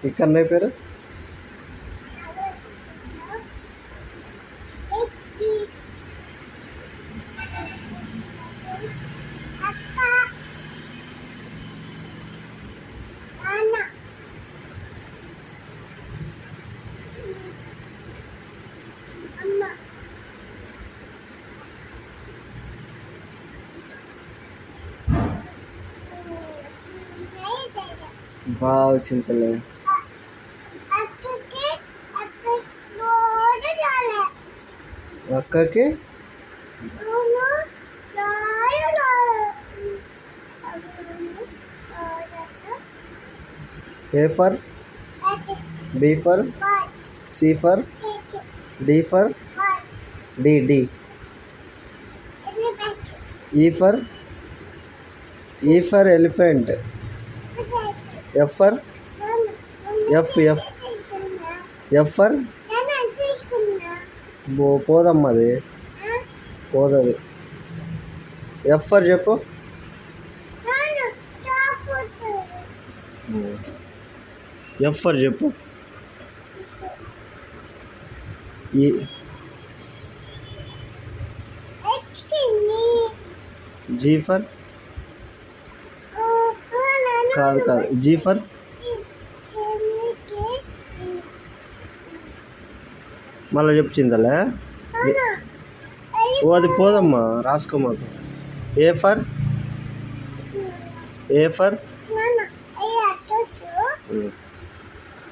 ఈ కన్నయ్య పేరు బాగా చింతలే అక్కకి A for B for C for D for D E for elephant F for F for పోదమ్మా అది పోదది ఎఫ్ ఫర్ చెప్పు ఎఫ్ ఫర్ చెప్పు జీ ఫర్ కాదు జీ ఫర్ మళ్ళీ చెప్పు చింతలే ఓ అది పోదమ్మా రాసుకో మాకు ఏ ఫర్